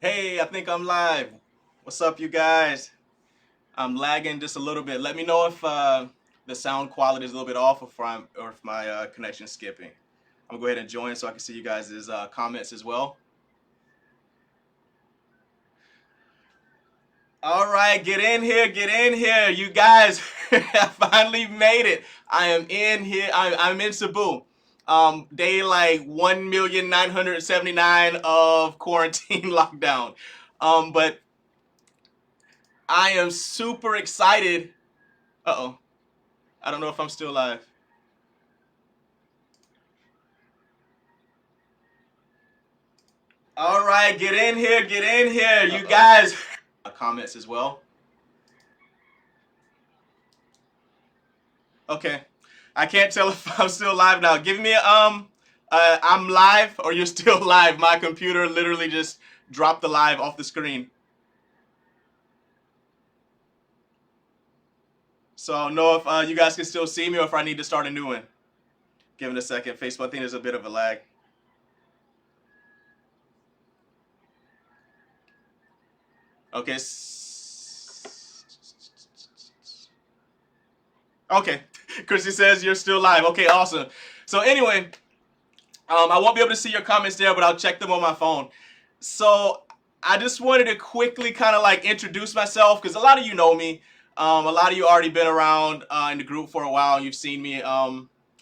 Hey, I think I'm live. What's up, you guys? I'm lagging just a little bit. Let me know if the sound quality is a little bit off or if my connection's skipping. I'm gonna go ahead and join so I can see you guys' comments as well. All right, get in here, get in here. You guys I finally made it. I am in here. I'm in Cebu. Day like 1,979 of quarantine lockdown. But I am super excited. Uh-oh. I don't know if I'm still live. All right, get in here, get in here. You guys comments as well. Okay. I can't tell if I'm still live now. Give me I'm live or you're still live. My computer literally just dropped the live off the screen. So I don't know if you guys can still see me or if I need to start a new one. Give it a second. Facebook, I think there's a bit of a lag. Okay. Okay. Chrissy says you're still live. Okay, awesome. So anyway, I won't be able to see your comments there, but I'll check them on my phone. So I just wanted to quickly kind of like introduce myself because a lot of you know me. A lot of you already been around in the group for a while. You've seen me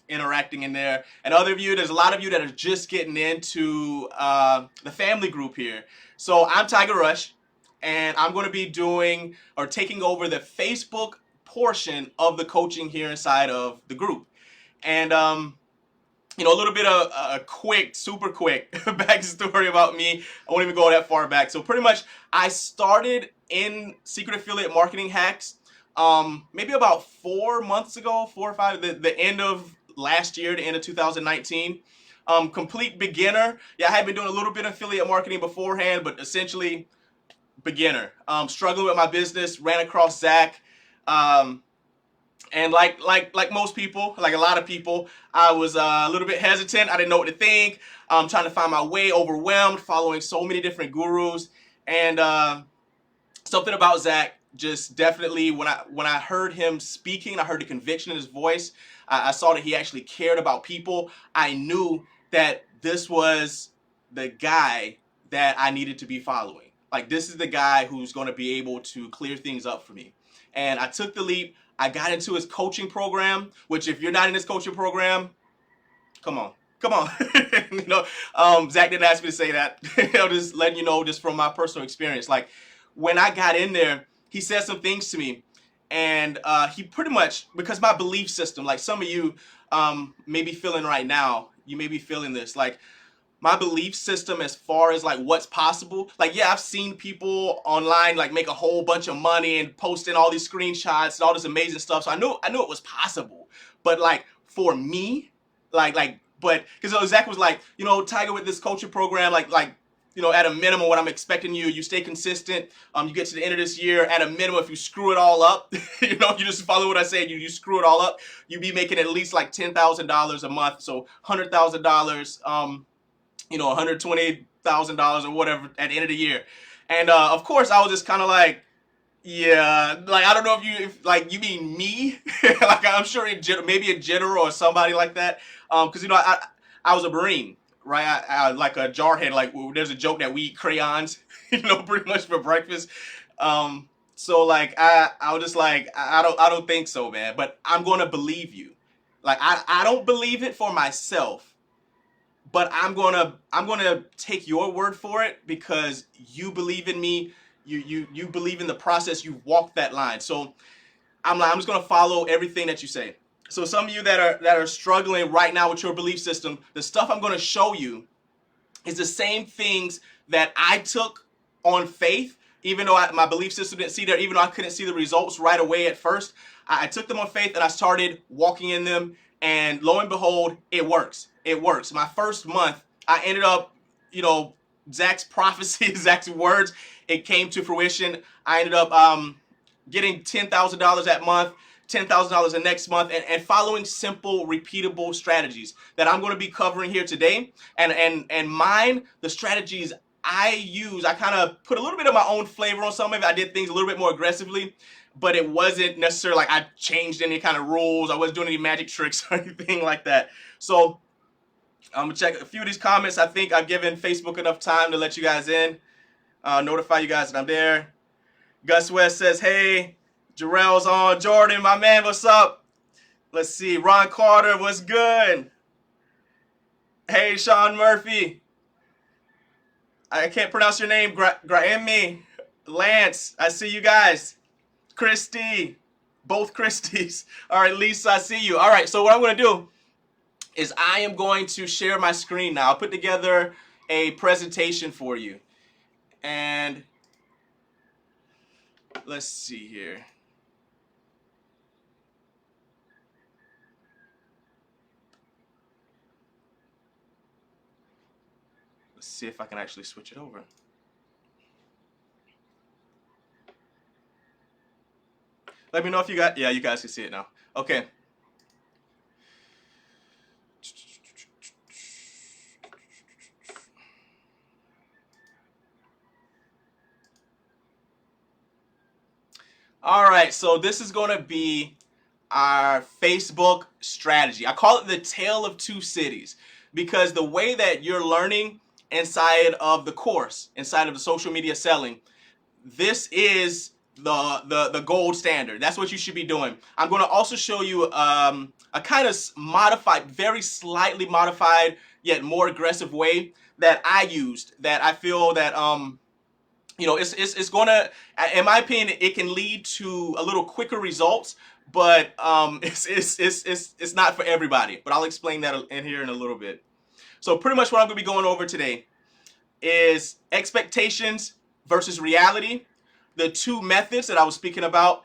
interacting in there. And other of you, there's a lot of you that are just getting into the family group here. So I'm Tyga Rush, and I'm going to be doing or taking over the Facebook portion of the coaching here inside of the group. And a little bit of a quick, super quick backstory about me. I won't even go that far back. So pretty much, I started in secret affiliate marketing hacks maybe about 4 months ago, 4 or 5, the end of last year, the end of 2019. Complete beginner. Yeah, I had been doing a little bit of affiliate marketing beforehand, but essentially beginner. Struggling with my business, ran across Zach. And like most people, like a lot of people, I was a little bit hesitant. I didn't know what to think. Trying to find my way, overwhelmed, following so many different gurus, and something about Zach just definitely when I heard him speaking, I heard the conviction in his voice. I saw that he actually cared about people. I knew that this was the guy that I needed to be following. Like this is the guy who's going to be able to clear things up for me. And I took the leap. I got into his coaching program, which if you're not in his coaching program, come on. Come on. Zach didn't ask me to say that. I'm just letting you know just from my personal experience. Like when I got in there, he said some things to me. And he pretty much, because my belief system, like some of you may be feeling right now, you may be feeling this. Like my belief system as far as like what's possible. Like, yeah, I've seen people online like make a whole bunch of money and posting all these screenshots and all this amazing stuff. So I knew it was possible. But like for me, but because Zach was like, Tyga with this coaching program, at a minimum, what I'm expecting you stay consistent. You get to the end of this year, at a minimum, if you screw it all up, you just follow what I say, you screw it all up, you be making at least like $10,000 a month. So $100,000, $120,000 or whatever at the end of the year. And of course, I was just kind of like, yeah, like I don't know if you mean me, like I'm sure maybe in general or somebody like that, because I was a Marine, right? I like a jarhead. Like there's a joke that we eat crayons, pretty much for breakfast. So like I was just like I don't think so, man. But I'm gonna believe you. Like I don't believe it for myself, but I'm gonna take your word for it because you believe in me. You believe in the process. You've walked that line. So I'm just gonna follow everything that you say. So some of you that are struggling right now with your belief system, the stuff I'm gonna show you is the same things that I took on faith, even though my belief system didn't see there, even though I couldn't see the results right away at first. I took them on faith and I started walking in them, and lo and behold, it works. It works. My first month, I ended up, Zach's prophecy, Zach's words, it came to fruition. I ended up getting $10,000 that month, $10,000 the next month, and following simple, repeatable strategies that I'm going to be covering here today. And mine, the strategies I kind of put a little bit of my own flavor on some of it. I did things a little bit more aggressively, but it wasn't necessarily like I changed any kind of rules. I wasn't doing any magic tricks or anything like that. So I'm gonna check a few of these comments. I think I've given Facebook enough time to let you guys in, notify you guys that I'm there. Gus West says, hey, Jarrell's on. Jordan, my man, what's up? Let's see. Ron Carter, what's good? Hey, Sean Murphy. I can't pronounce your name. Graeme. Lance, I see you guys. Christy. Both Christies. All right, Lisa, I see you. All right, so what I'm going to do is I am going to share my screen now. I'll put together a presentation for you. And let's see here. Let's see if I can actually switch it over. Let me know if you got, yeah, you guys can see it now. Okay. All right, so this is going to be our Facebook strategy. I call it the tale of two cities because the way that you're learning inside of the course, inside of the social media selling, this is the gold standard. That's what you should be doing. I'm going to also show you a kind of modified, very slightly modified, yet more aggressive way that I used that I feel that you know, it's going to, in my opinion, it can lead to a little quicker results, but it's not for everybody. But I'll explain that in here in a little bit. So pretty much what I'm going to be going over today is expectations versus reality, the two methods that I was speaking about,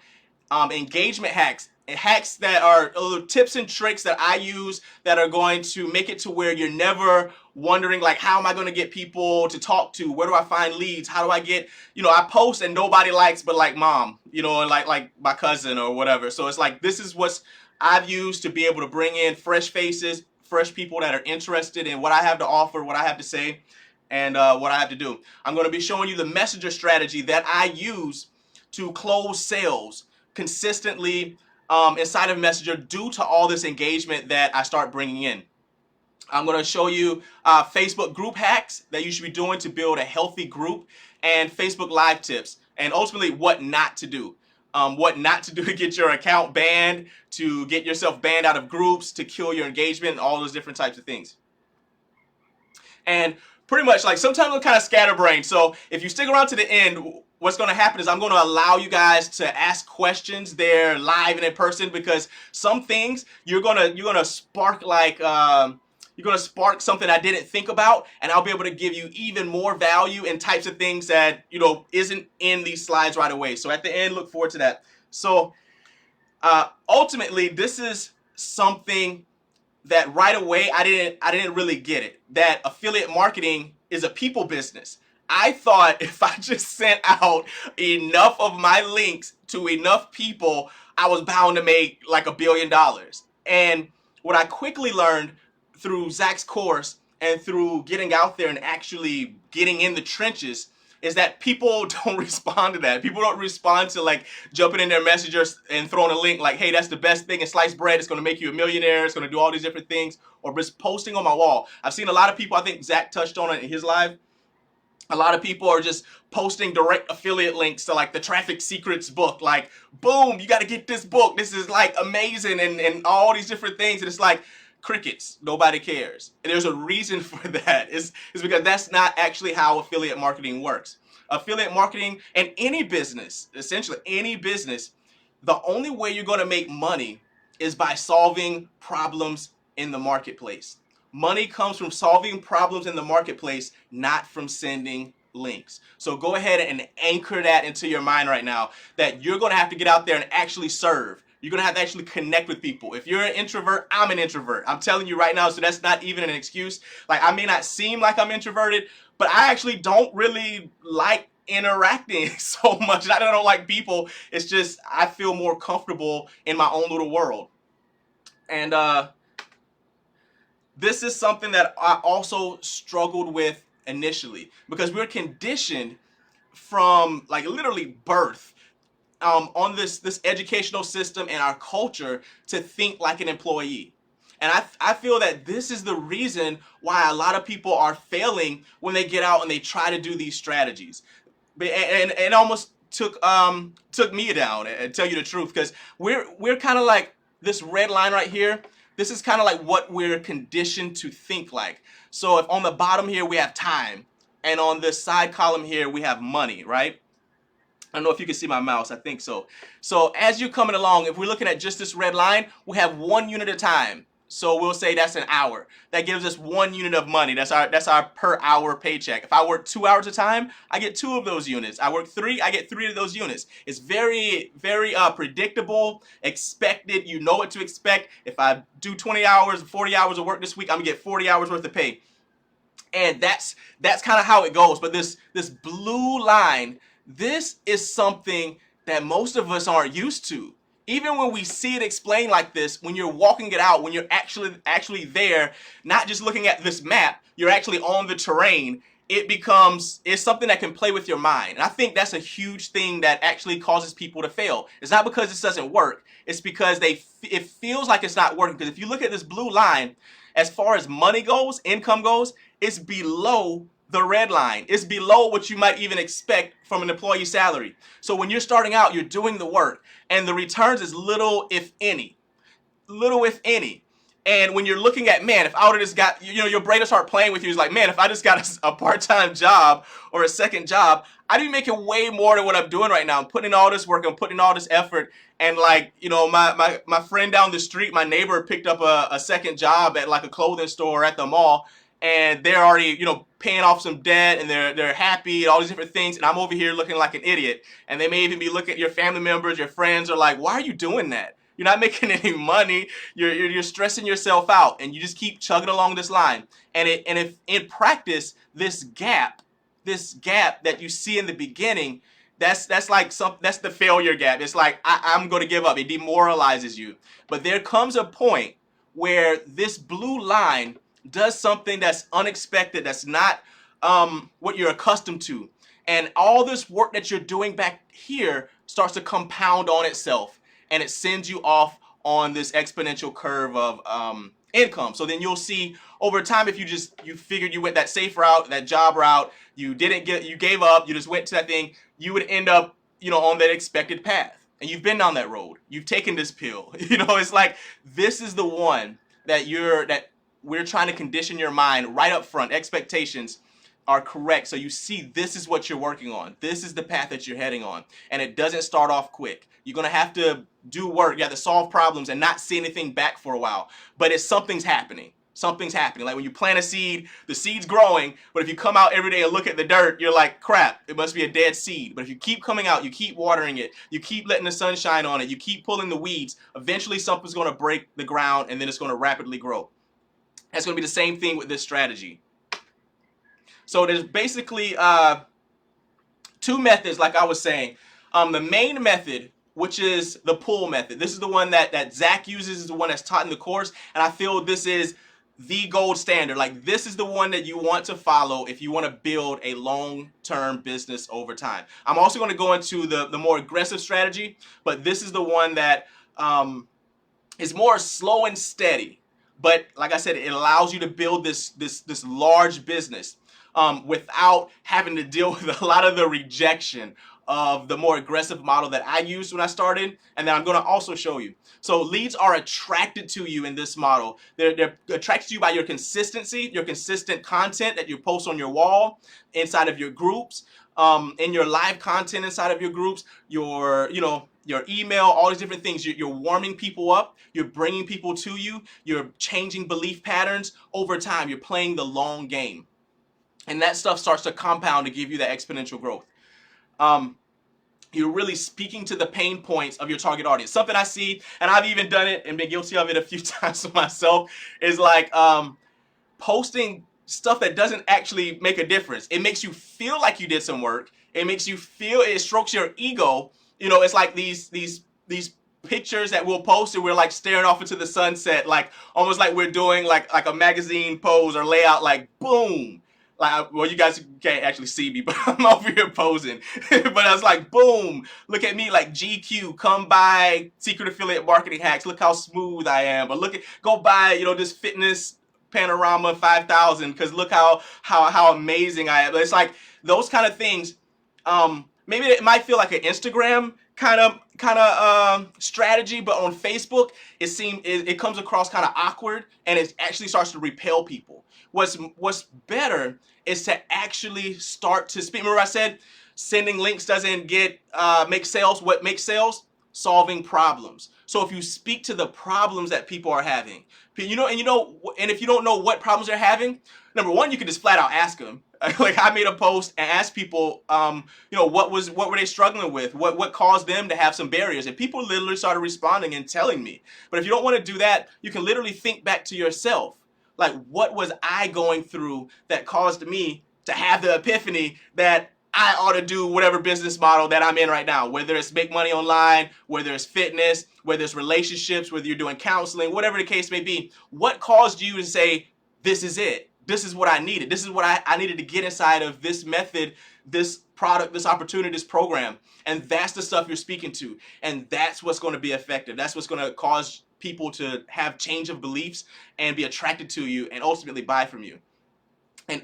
engagement hacks, hacks that are little tips and tricks that I use that are going to make it to where you're never wondering like, how am I going to get people to talk to? Where do I find leads? How do I get, you know, I post and nobody likes but like mom, you know, like my cousin or whatever. So it's like, this is what I've used to be able to bring in fresh faces, fresh people that are interested in what I have to offer, what I have to say, and what I have to do. I'm going to be showing you the messenger strategy that I use to close sales consistently inside of Messenger due to all this engagement that I start bringing in. I'm going to show you Facebook group hacks that you should be doing to build a healthy group and Facebook live tips and ultimately what not to do. What not to do to get your account banned, to get yourself banned out of groups, to kill your engagement, and all those different types of things. And pretty much like sometimes I'm kind of scatterbrained. So if you stick around to the end, what's going to happen is I'm going to allow you guys to ask questions there live and in person because some things you're gonna spark like you're gonna spark something I didn't think about, and I'll be able to give you even more value and types of things that isn't in these slides right away. So at the end, look forward to that. So ultimately, this is something that right away I didn't really get it. That affiliate marketing is a people business. I thought if I just sent out enough of my links to enough people, I was bound to make like $1 billion. And what I quickly learned through Zach's course and through getting out there and actually getting in the trenches is that people don't respond to that. People don't respond to like jumping in their messengers and throwing a link like, hey, that's the best thing in sliced bread. It's going to make you a millionaire. It's going to do all these different things. Or just posting on my wall. I've seen a lot of people, I think Zach touched on it in his live. A lot of people are just posting direct affiliate links to like the Traffic Secrets book. Like, boom, you got to get this book. This is like amazing and all these different things. And it's like crickets. Nobody cares. And there's a reason for that. It's because that's not actually how affiliate marketing works. Affiliate marketing and any business, essentially any business, the only way you're going to make money is by solving problems in the marketplace. Money comes from solving problems in the marketplace, not from sending links. So go ahead and anchor that into your mind right now, that you're going to have to get out there and actually serve. You're going to have to actually connect with people. If you're an introvert, I'm an introvert. I'm telling you right now, so that's not even an excuse. Like, I may not seem like I'm introverted, but I actually don't really like interacting so much. I don't like people. It's just I feel more comfortable in my own little world. And this is something that I also struggled with initially, because we're conditioned from like literally birth on this educational system and our culture to think like an employee. And I feel that this is the reason why a lot of people are failing when they get out and they try to do these strategies. And it almost took me down, and tell you the truth, because we're kind of like this red line right here. This is kind of like what we're conditioned to think like. So if on the bottom here we have time, and on this side column here we have money, right? I don't know if you can see my mouse. I think so. So as you're coming along, if we're looking at just this red line, we have 1 unit of time. So we'll say that's an hour. That gives us 1 unit of money. That's our per hour paycheck. If I work 2 hours of time, I get 2 of those units. I work 3, I get 3 of those units. It's very, very predictable, expected. You know what to expect. If I do 20 hours, 40 hours of work this week, I'm gonna get 40 hours worth of pay. And that's kind of how it goes. But this blue line, this is something that most of us aren't used to. Even when we see it explained like this, when you're walking it out, when you're actually there, not just looking at this map, you're actually on the terrain, it's something that can play with your mind. And I think that's a huge thing that actually causes people to fail. It's not because this doesn't work, it's because it feels like it's not working. Because if you look at this blue line, as far as money goes, income goes, it's below the red line. It's below what you might even expect from an employee salary. So when you're starting out, you're doing the work, and the returns is little if any. Little if any. And when you're looking at, man, if I would have just got, your brain will start playing with you. It's like, man, if I just got a part-time job or a second job, I'd be making way more than what I'm doing right now. I'm putting in all this work, I'm putting in all this effort. And like, my friend down the street, my neighbor picked up a second job at like a clothing store at the mall. And they're already, paying off some debt, and they're happy and all these different things. And I'm over here looking like an idiot. And they may even be looking at your family members, your friends are like, why are you doing that? You're not making any money. You're stressing yourself out, and you just keep chugging along this line. And if in practice, this gap that you see in the beginning, that's the failure gap. It's like I'm going to give up. It demoralizes you. But there comes a point where this blue line does something that's unexpected, that's not what you're accustomed to. And all this work that you're doing back here starts to compound on itself, and it sends you off on this exponential curve of income. So then you'll see over time, if you figured you went that safe route, that job route, you gave up, you just went to that thing, you would end up, on that expected path. And you've been down that road. You've taken this pill. It's like, this is the one that we're trying to condition your mind right up front. Expectations are correct. So you see, this is what you're working on. This is the path that you're heading on. And it doesn't start off quick. You're going to have to do work. You have to solve problems and not see anything back for a while. But something's happening. Something's happening. Like when you plant a seed, the seed's growing. But if you come out every day and look at the dirt, you're like, crap, it must be a dead seed. But if you keep coming out, you keep watering it, you keep letting the sun shine on it, you keep pulling the weeds, eventually something's going to break the ground, and then it's going to rapidly grow. That's going to be the same thing with this strategy. So there's basically 2 methods, like I was saying. The main method, which is the pull method. This is the one that Zach uses, is the one that's taught in the course. And I feel this is the gold standard. Like, this is the one that you want to follow if you want to build a long-term business over time. I'm also going to go into the more aggressive strategy, but this is the one that is more slow and steady. But like I said, it allows you to build this large business without having to deal with a lot of the rejection of the more aggressive model that I used when I started, and that I'm going to also show you. So leads are attracted to you in this model. They're attracted to you by your consistency, your consistent content that you post on your wall, inside of your groups, in your live content inside of your groups, your email, all these different things. You're warming people up. You're bringing people to you. You're changing belief patterns over time. You're playing the long game. And that stuff starts to compound to give you that exponential growth. You're really speaking to the pain points of your target audience. Something I see, and I've even done it and been guilty of it a few times myself, is like posting stuff that doesn't actually make a difference. It makes you feel like you did some work. It strokes your ego. It's like these pictures that we'll post, and we're like staring off into the sunset, like almost like we're doing like a magazine pose or layout, like boom. Like, well, you guys can't actually see me, but I'm over here posing. But I was like, boom, look at me, like GQ, come buy Secret Affiliate Marketing Hacks. Look how smooth I am. But go buy, this fitness panorama 5,000 because look how amazing I am. It's like those kind of things. Maybe it might feel like an Instagram kind of strategy, but on Facebook it comes across kind of awkward, and it actually starts to repel people. What's better is to actually start to speak. Remember I said sending links doesn't get make sales. What makes sales? Solving problems. So if you speak to the problems that people are having, and if you don't know what problems they're having, number one, you can just flat out ask them. Like I made a post and asked people, what were they struggling with? What caused them to have some barriers? And people literally started responding and telling me. But if you don't want to do that, you can literally think back to yourself. Like, what was I going through that caused me to have the epiphany that I ought to do whatever business model that I'm in right now, whether it's make money online, whether it's fitness, whether it's relationships, whether you're doing counseling, whatever the case may be. What caused you to say, this is it? This is what I needed. This is what I needed to get inside of this method, this product, this opportunity, this program. And that's the stuff you're speaking to. And that's what's going to be effective. That's what's going to cause people to have change of beliefs and be attracted to you and ultimately buy from you.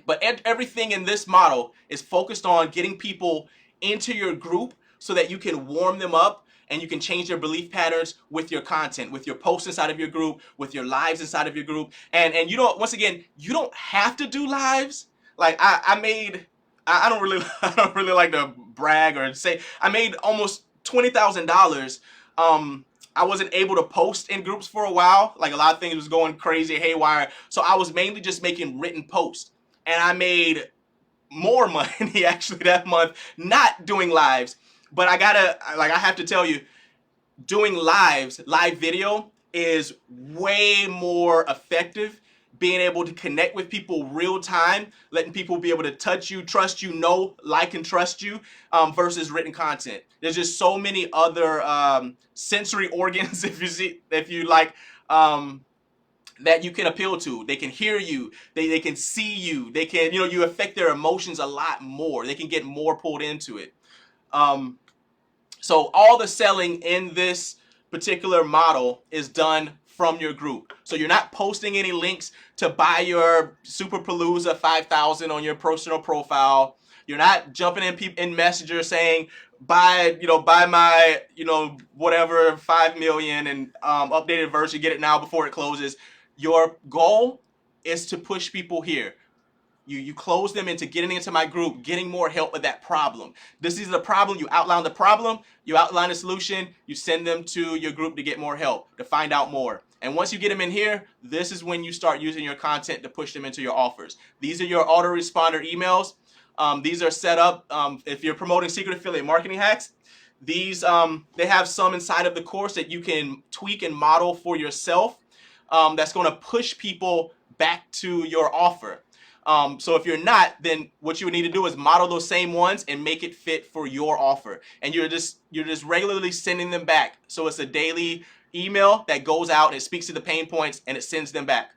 But everything in this model is focused on getting people into your group so that you can warm them up and you can change their belief patterns with your content, with your posts inside of your group, with your lives inside of your group. And once again, you don't have to do lives. Like I don't really like to brag or say I made almost $20,000. I wasn't able to post in groups for a while. Like a lot of things was going crazy, haywire. So I was mainly just making written posts. And I made more money actually that month not doing lives. But I have to tell you, doing live video is way more effective. Being able to connect with people real time, letting people be able to touch you, trust you, know, like, and trust you, versus written content. There's just so many other sensory organs, if you like, that you can appeal to. They can hear you, they can see you, they can, you affect their emotions a lot more. They can get more pulled into it. So all the selling in this particular model is done from your group. So you're not posting any links to buy your Superpalooza 5,000 on your personal profile. You're not jumping in Messenger saying, buy my, whatever 5 million and updated version, get it now before it closes. Your goal is to push people here. You close them into getting into my group, getting more help with that problem. This is the problem. You outline the problem, you outline the solution, you send them to your group to get more help, to find out more. And once you get them in here, this is when you start using your content to push them into your offers. These are your autoresponder emails. These are set up if you're promoting Secret Affiliate Marketing Hacks. These they have some inside of the course that you can tweak and model for yourself. That's going to push people back to your offer. So if you're not, then what you would need to do is model those same ones and make it fit for your offer. And you're just regularly sending them back. So it's a daily email that goes out and it speaks to the pain points and it sends them back.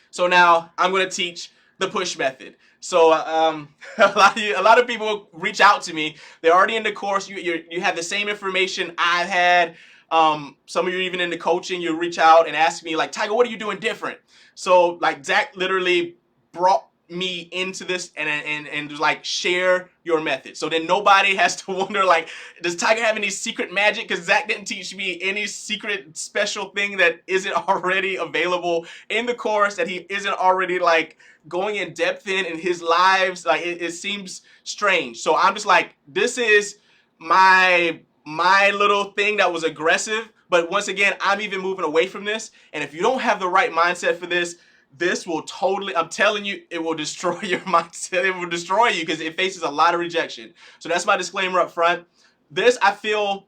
So now I'm going to teach the push method. So a lot of people reach out to me. They're already in the course. You have the same information I've had. Some of you even in the coaching, you reach out and ask me like, Tyga, what are you doing different? So like Zach literally brought me into this and just like share your method. So then nobody has to wonder like, does Tyga have any secret magic? Because Zach didn't teach me any secret special thing that isn't already available in the course, that he isn't already like going in depth in his lives. Like it seems strange. So I'm just like, this is my little thing that was aggressive. But once again, I'm even moving away from this. And if you don't have the right mindset for this, this will totally, I'm telling you, it will destroy your mindset. It will destroy you because it faces a lot of rejection. So that's my disclaimer up front. This, I feel,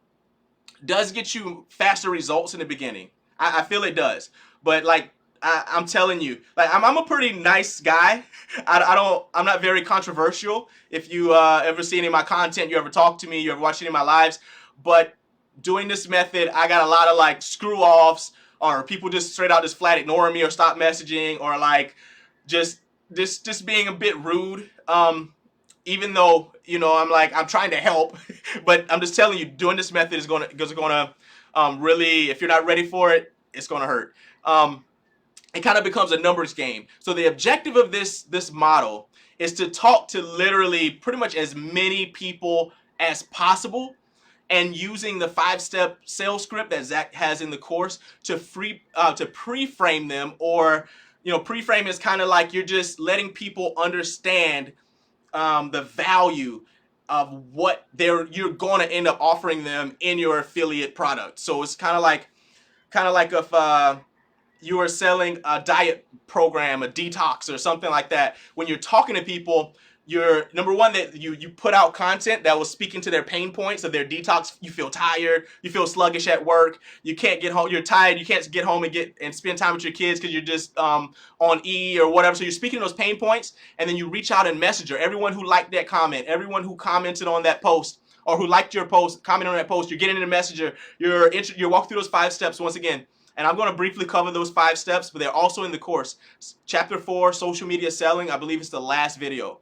does get you faster results in the beginning. I feel it does. But like, I'm telling you, like I'm a pretty nice guy. I'm not very controversial. If you ever see any of my content, you ever talk to me, you ever watch any of my lives, but doing this method, I got a lot of like screw offs, or people just straight out just flat ignoring me or stop messaging, or like just just being a bit rude. Even though I'm trying to help, but I'm just telling you, doing this method is gonna really, if you're not ready for it, it's gonna hurt. It kind of becomes a numbers game. So the objective of this model is to talk to literally pretty much as many people as possible, and using the 5-step sales script that Zach has in the course to pre-frame them. Or pre-frame is kind of like you're just letting people understand the value of what you're going to end up offering them in your affiliate product. So it's kind of like if you are selling a diet program, a detox, or something like that. When you're talking to people, you're number one, that you put out content that will speak into their pain points of their detox. You feel tired, you feel sluggish at work, you can't get home, you're tired, you can't get home and spend time with your kids because you're just on E or whatever. So you're speaking those pain points, and then you reach out in Messenger. Everyone who liked that comment, everyone who commented on that post, or who liked your post, commented on that post, you're getting in a Messenger. You're walking through those 5 steps once again. And I'm going to briefly cover those 5 steps, but they're also in the course. Chapter 4, social media selling. I believe it's the last video.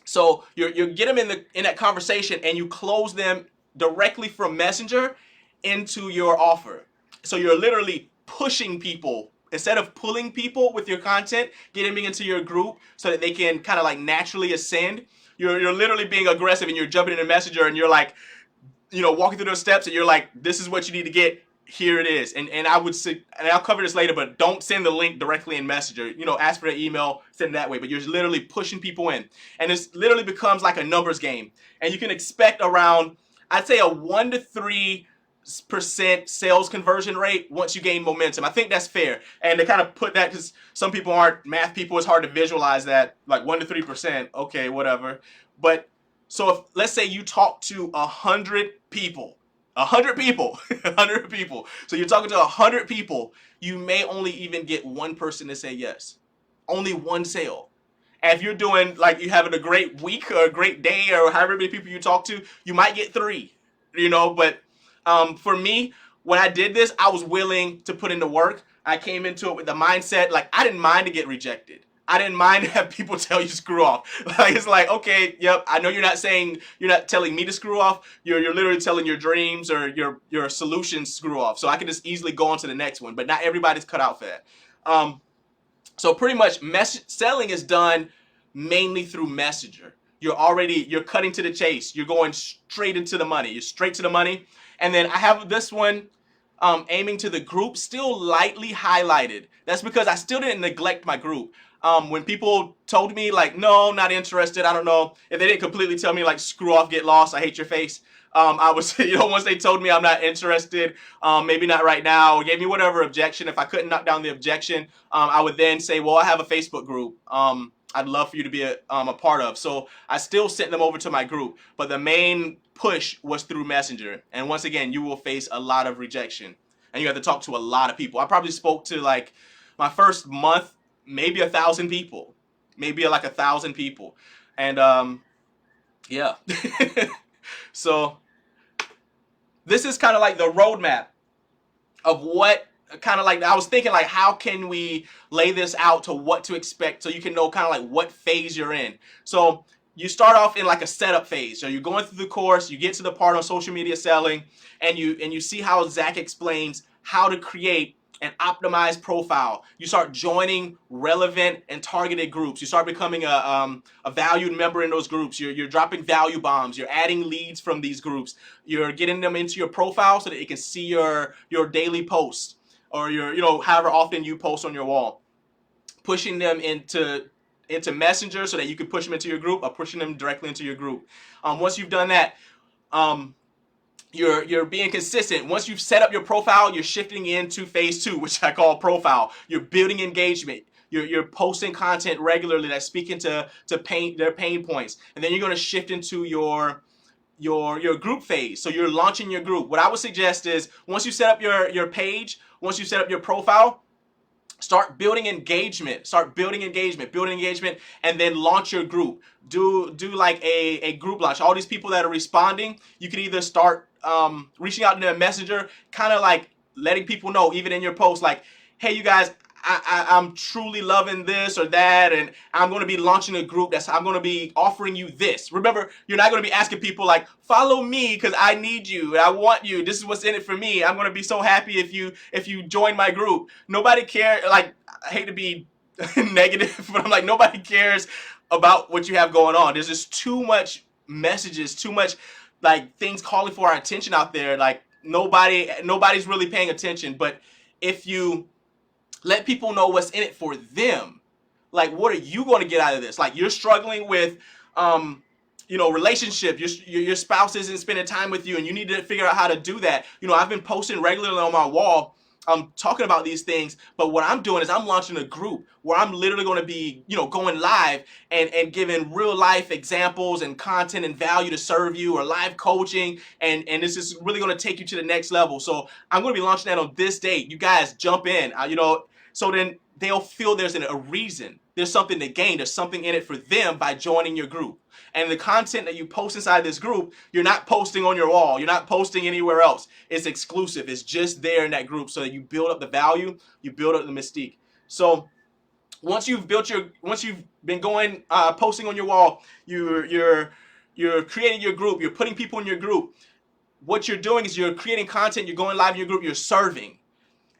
So you get them in that conversation, and you close them directly from Messenger into your offer. So you're literally pushing people instead of pulling people with your content, getting them into your group so that they can kind of like naturally ascend. You're literally being aggressive, and you're jumping in a Messenger, and you're like, walking through those steps, and you're like, this is what you need to get. Here it is. And I would say, and I'll cover this later, but don't send the link directly in Messenger. Ask for the email, send it that way. But you're literally pushing people in. And this literally becomes like a numbers game. And you can expect around, I'd say, a 1 to 3% sales conversion rate once you gain momentum. I think that's fair. And they kind of put that, because some people aren't math people, it's hard to visualize that, like 1 to 3%. Okay, whatever. But so if, let's say you talk to 100 people, 100 people, 100 people. So you're talking to 100 people. You may only even get one person to say yes. Only one sale. And if you're doing, like, you having a great week or a great day, or however many people you talk to, you might get 3. But for me, when I did this, I was willing to put in the work. I came into it with the mindset, like, I didn't mind to get rejected. I didn't mind to have people tell you screw off. Like, it's like, okay, yep, I know you're not telling me to screw off. You're literally telling your dreams or your solutions screw off. So I can just easily go on to the next one. But not everybody's cut out for that. So pretty much selling is done mainly through Messenger. You're cutting to the chase. You're going straight into the money. You're straight to the money. And then I have this one aiming to the group still lightly highlighted. That's because I still didn't neglect my group. When people told me, like, no, not interested, I don't know, if they didn't completely tell me, like, screw off, get lost, I hate your face, I was, once they told me I'm not interested, maybe not right now, or gave me whatever objection, if I couldn't knock down the objection, I would then say, well, I have a Facebook group I'd love for you to be a part of. So I still sent them over to my group, but the main push was through Messenger. And once again, you will face a lot of rejection, and you have to talk to a lot of people. I probably spoke to, like, my first month, maybe 1,000 people, maybe like 1,000 people. And yeah. So this is kind of like the roadmap of what kind of like, I was thinking, like, how can we lay this out to what to expect so you can know kind of like what phase you're in. So you start off in like a setup phase. So you're going through the course, you get to the part on social media selling, and you see how Zach explains how to create an optimized profile. You start joining relevant and targeted groups. You start becoming a valued member in those groups. You're dropping value bombs. You're adding leads from these groups. You're getting them into your profile so that it can see your daily posts, or your however often you post on your wall. Pushing them into Messenger so that you can push them into your group, or pushing them directly into your group. Once you've done that, you're being consistent. Once you've set up your profile, you're shifting into phase 2, which I call profile. You're building engagement. You're posting content regularly that's speaking to their pain points, and then you're going to shift into your group phase. So you're launching your group. What I would suggest is, once you set up your page, once you set up your profile, start building engagement. Building engagement, and then launch your group. Do like a group launch. All these people that are responding, you can either start reaching out in a Messenger, kind of like letting people know, even in your post, like, hey, you guys, I'm truly loving this or that, and I'm going to be launching a group I'm going to be offering you this. Remember, you're not going to be asking people like, follow me because I need you, I want you, this is what's in it for me, I'm going to be so happy if you join my group. Nobody cares. Like, I hate to be negative, but I'm like, nobody cares about what you have going on. There's just too much messages, too much like things calling for our attention out there. Like nobody's really paying attention. But if you let people know what's in it for them, like what are you going to get out of this? Like you're struggling with relationship, your spouse isn't spending time with you and you need to figure out how to do that. I've been posting regularly on my wall, I'm talking about these things, but what I'm doing is I'm launching a group where I'm literally going to be, going live and giving real life examples and content and value to serve you, or live coaching, and this is really going to take you to the next level. So I'm going to be launching that on this date. You guys jump in, so then they'll feel there's a reason, there's something to gain, there's something in it for them by joining your group. And the content that you post inside this group, you're not posting on your wall. You're not posting anywhere else. It's exclusive. It's just there in that group so that you build up the value, you build up the mystique. So once you've been going, posting on your wall, you're creating your group, you're putting people in your group. What you're doing is you're creating content, you're going live in your group, you're serving.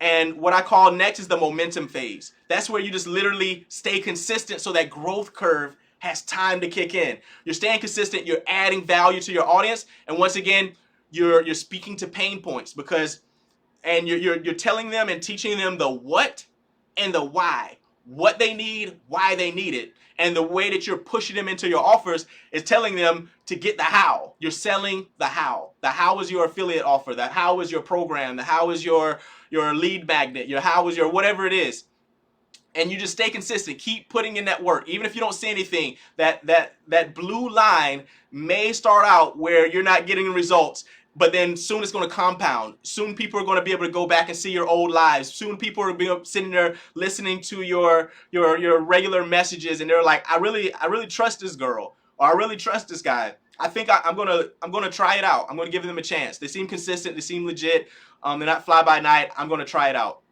And what I call next is the momentum phase. That's where you just literally stay consistent so that growth curve has time to kick in. You're staying consistent, you're adding value to your audience, and once again, you're speaking to pain points, and you're telling them and teaching them the what and the why. What they need, why they need it. And the way that you're pushing them into your offers is telling them to get the how. You're selling the how. The how is your affiliate offer. The how is your program. The how is your lead magnet. Your how is your whatever it is. And you just stay consistent. Keep putting in that work. Even if you don't see anything, that blue line may start out where you're not getting results, but then soon it's going to compound. Soon people are going to be able to go back and see your old lives. Soon people are sitting there listening to your regular messages, and they're like, I really trust this girl, or I really trust this guy. I think I'm gonna try it out. I'm gonna give them a chance. They seem consistent. They seem legit. They're not fly by night. I'm gonna try it out.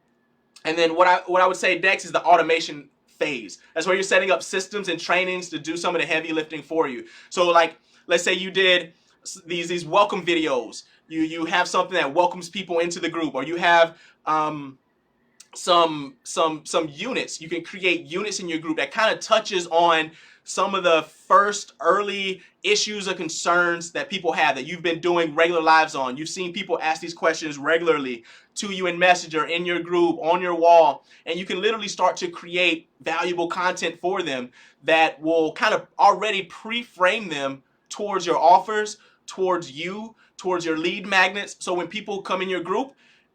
And then what I would say next is the automation phase. That's where you're setting up systems and trainings to do some of the heavy lifting for you. So like, let's say you did these welcome videos. You have something that welcomes people into the group, or you have some units. You can create units in your group that kind of touches on some of the first early issues or concerns that people have that you've been doing regular lives on. You've seen people ask these questions regularly to you in Messenger, in your group, on your wall, and you can literally start to create valuable content for them that will kind of already pre-frame them towards your offers, towards you, towards your lead magnets. So when people come in your group,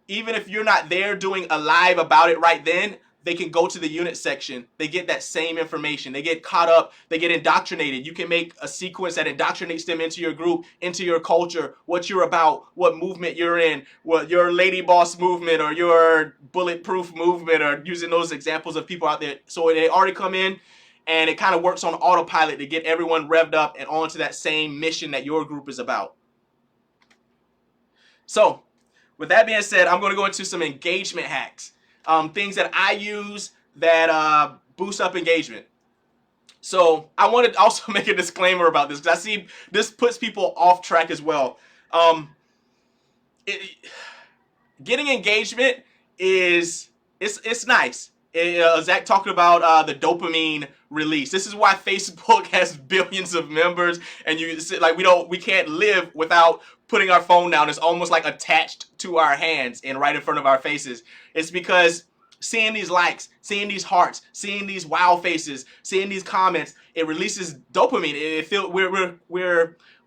even if you're not there doing a live about it right then, they can go to the unit section. They get that same information. They get caught up. They get indoctrinated. You can make a sequence that indoctrinates them into your group, into your culture, what you're about, what movement you're in, what your lady boss movement or your bulletproof movement, or using those examples of people out there. So they already come in, and it kind of works on autopilot to get everyone revved up and onto that same mission that your group is about. So with that being said, I'm going to go into some engagement hacks. Things that I use that boost up engagement. So I want to also make a disclaimer about this, because I see this puts people off track as well. Getting engagement it's nice. Zach talked about the dopamine release. This is why Facebook has billions of members, and we can't live without putting our phone down. It's almost like attached to our hands and right in front of our faces. It's because seeing these likes, seeing these hearts, seeing these wow faces, seeing these comments, it releases dopamine.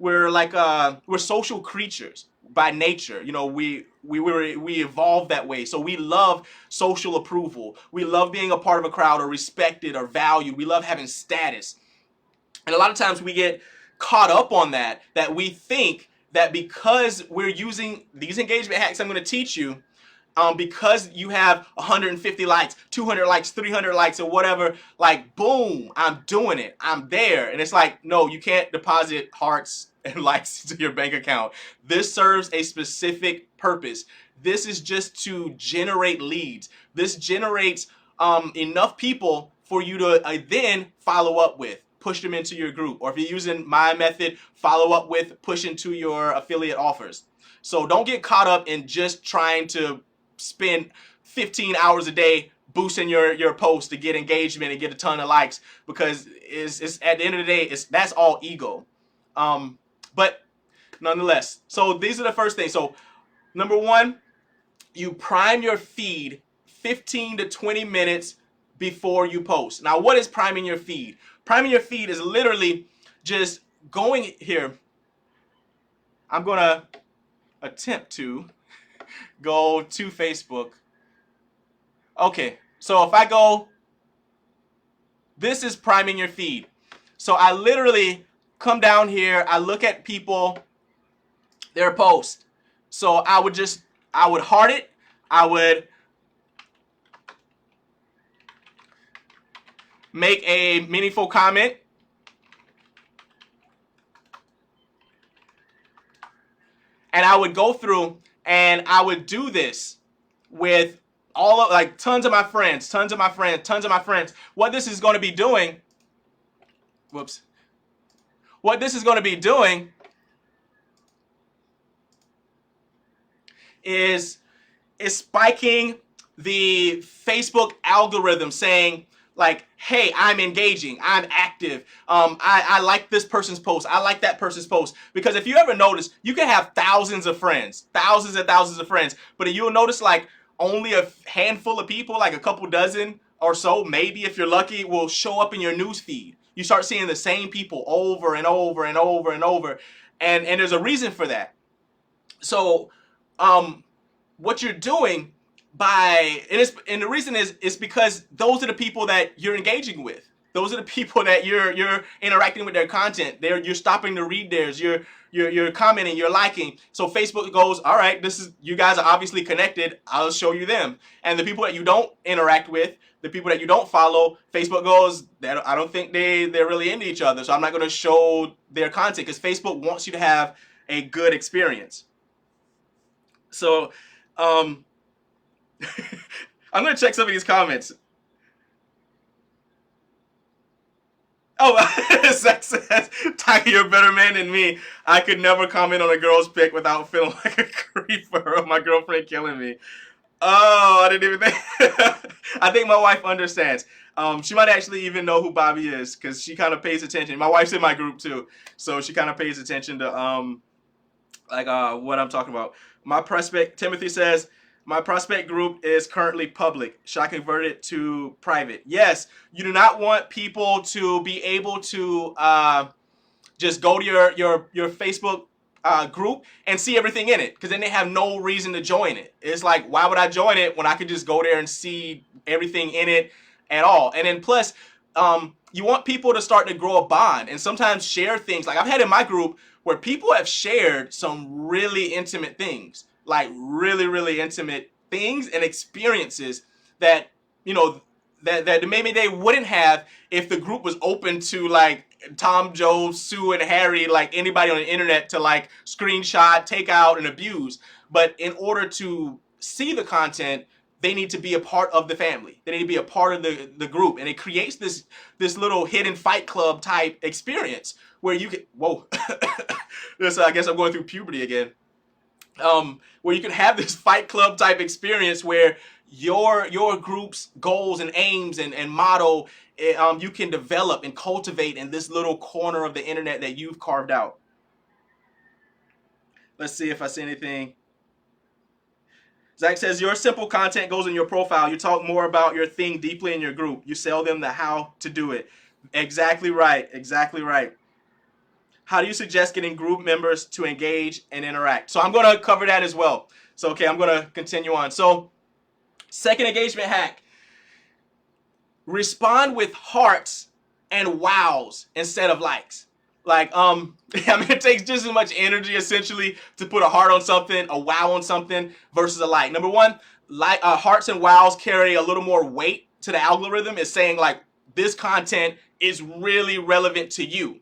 We're social creatures by nature. We evolved that way. So we love social approval. We love being a part of a crowd, or respected or valued. We love having status. And a lot of times we get caught up on that we think that because we're using these engagement hacks I'm going to teach you, because you have 150 likes, 200 likes, 300 likes, or whatever, like, boom, I'm doing it. I'm there. And it's like, no, you can't deposit hearts and likes to your bank account. This serves a specific purpose. This is just to generate leads. This generates enough people for you to then follow up with, push them into your group. Or if you're using my method, follow up with, push into your affiliate offers. So don't get caught up in just trying to spend 15 hours a day boosting your post to get engagement and get a ton of likes, because it's at the end of the day, that's all ego. But nonetheless, so these are the first things. So number one, you prime your feed 15 to 20 minutes before you post. Now, what is priming your feed? Priming your feed is literally just going here. I'm going to attempt to go to Facebook. Okay, so if I go, this is priming your feed. So I literally come down here, I look at people, their post. So I would heart it, I would make a meaningful comment, and I would go through and I would do this with all of, like, tons of my friends. What this is going to be doing, what this is going to be doing is spiking the Facebook algorithm, saying like, hey, I'm engaging, I'm active, I like this person's post, I like that person's post. Because if you ever notice, you can have thousands of friends, thousands and thousands of friends, but you'll notice like only a handful of people, like a couple dozen or so, maybe if you're lucky, will show up in your news feed. You start seeing the same people over and over and over and over, and there's a reason for that. So what you're doing and the reason is because those are the people that you're engaging with. Those are the people that you're interacting with their content. You're stopping to read theirs. You're commenting. You're liking. So Facebook goes, all right, you guys are obviously connected. I'll show you them. And the people that you don't interact with, the people that you don't follow, Facebook goes, I don't think they're really into each other. So I'm not going to show their content, because Facebook wants you to have a good experience. So I'm going to check some of these comments. Oh, Zach says, Tyga, you're a better man than me. I could never comment on a girl's pic without feeling like a creeper or my girlfriend killing me. Oh, I didn't even think. I think my wife understands. She might actually even know who Bobby is, because she kind of pays attention. My wife's in my group too, so she kind of pays attention to what I'm talking about. My prospect, Timothy says, my prospect group is currently public. Should I convert it to private? Yes, you do not want people to be able to just go to your Facebook group and see everything in it, because then they have no reason to join it. It's like, why would I join it when I could just go there and see everything in it at all? And then plus, you want people to start to grow a bond and sometimes share things. Like I've had in my group where people have shared some really intimate things, like really, really intimate things and experiences that, that maybe they wouldn't have if the group was open to like Tom, Joe, Sue, and Harry, like anybody on the internet to like screenshot, take out, and abuse. But in order to see the content, they need to be a part of the family. They need to be a part of the group. And it creates this little hidden Fight Club type experience where you can, whoa, I guess I'm going through puberty again. Where you can have this Fight Club type experience where your group's goals and aims and motto, you can develop and cultivate in this little corner of the internet that you've carved out. Let's see if I see anything. Zach says, your simple content goes in your profile. You talk more about your thing deeply in your group. You sell them the how to do it. Exactly right. Exactly right. How do you suggest getting group members to engage and interact? So I'm going to cover that as well. So, okay, I'm going to continue on. So, second engagement hack. Respond with hearts and wows instead of likes. Like, it takes just as much energy, essentially, to put a heart on something, a wow on something, versus a like. Number one, hearts and wows carry a little more weight to the algorithm. It's saying, like, this content is really relevant to you.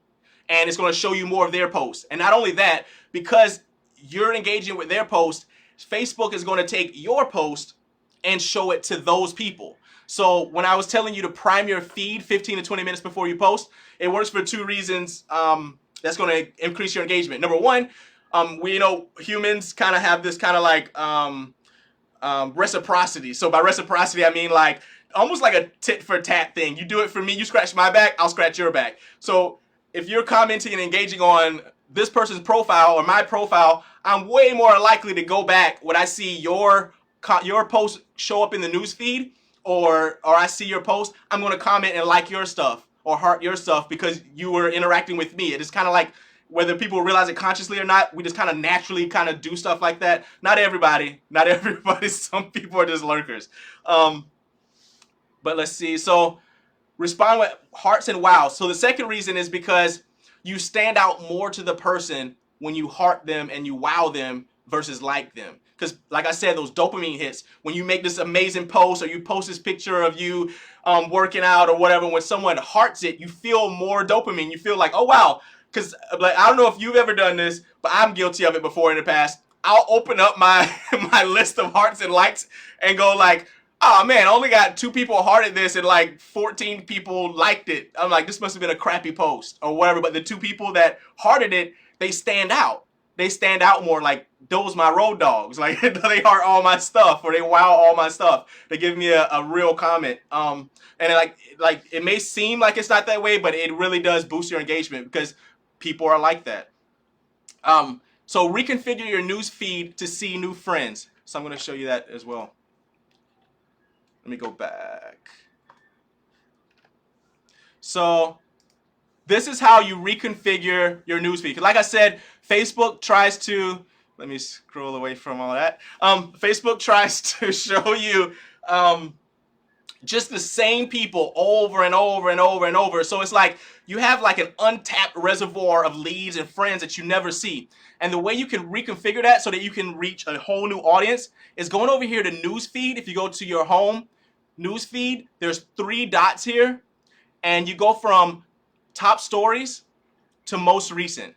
And it's going to show you more of their posts. And not only that, because you're engaging with their post, Facebook is going to take your post and show it to those people. So when I was telling you to prime your feed 15 to 20 minutes before you post, it works for two reasons. That's going to increase your engagement. Number one, we know humans kind of have this kind of like reciprocity. So by reciprocity, I mean like almost like a tit for tat thing. You do it for me, you scratch my back, I'll scratch your back. So if you're commenting and engaging on this person's profile or my profile, I'm way more likely to go back when I see your post show up in the news feed, or I see your post. I'm going to comment and like your stuff or heart your stuff because you were interacting with me. It is kind of like, whether people realize it consciously or not, we just kind of naturally kind of do stuff like that. Not everybody. Some people are just lurkers. But let's see. So respond with hearts and wows. So the second reason is because you stand out more to the person when you heart them and you wow them versus like them. Because like I said, those dopamine hits, when you make this amazing post or you post this picture of you working out or whatever, when someone hearts it, you feel more dopamine. You feel like, oh, wow. Because like, I don't know if you've ever done this, but I'm guilty of it before in the past. I'll open up my my list of hearts and likes and go like, oh man, I only got 2 people hearted this and like 14 people liked it. I'm like, this must have been a crappy post or whatever. But the 2 people that hearted it, they stand out. They stand out more, like those my road dogs. Like they heart all my stuff or they wow all my stuff. They give me a real comment. And like it may seem like it's not that way, but it really does boost your engagement because people are like that. So reconfigure your news feed to see new friends. So I'm going to show you that as well. Let me go back. So this is how you reconfigure your newsfeed. Like I said, Facebook tries to, let me scroll away from all that. Facebook tries to show you just the same people over and over and over and over. So it's like you have like an untapped reservoir of leads and friends that you never see. And the way you can reconfigure that so that you can reach a whole new audience is going over here to newsfeed. If you go to your home newsfeed, there's 3 dots here, and you go from top stories to most recent.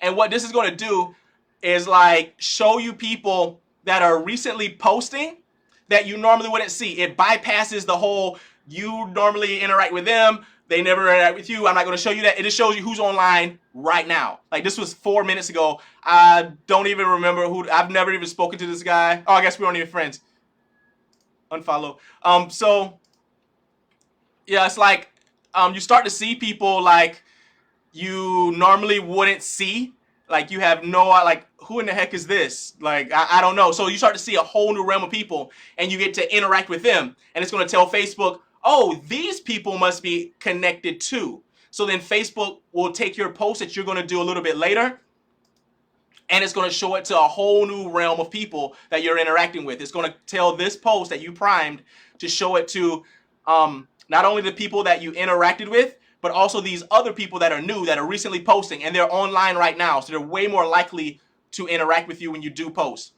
And what this is going to do is like show you people that are recently posting that you normally wouldn't see. It bypasses the whole, you normally interact with them, they never interact with you. I'm not going to show you that. It just shows you who's online right now. Like this was 4 minutes ago. I don't even remember who, I've never even spoken to this guy. Oh, I guess we aren't even friends. Unfollow. So yeah, it's like you start to see people like you normally wouldn't see. Like you have no, like, who in the heck is this? Like, I don't know. So you start to see a whole new realm of people and you get to interact with them. And it's going to tell Facebook, oh, these people must be connected too. So then Facebook will take your post that you're going to do a little bit later, and it's going to show it to a whole new realm of people that you're interacting with. It's going to tell this post that you primed to show it to not only the people that you interacted with, but also these other people that are new, that are recently posting, and they're online right now. So they're way more likely to interact with you when you do post.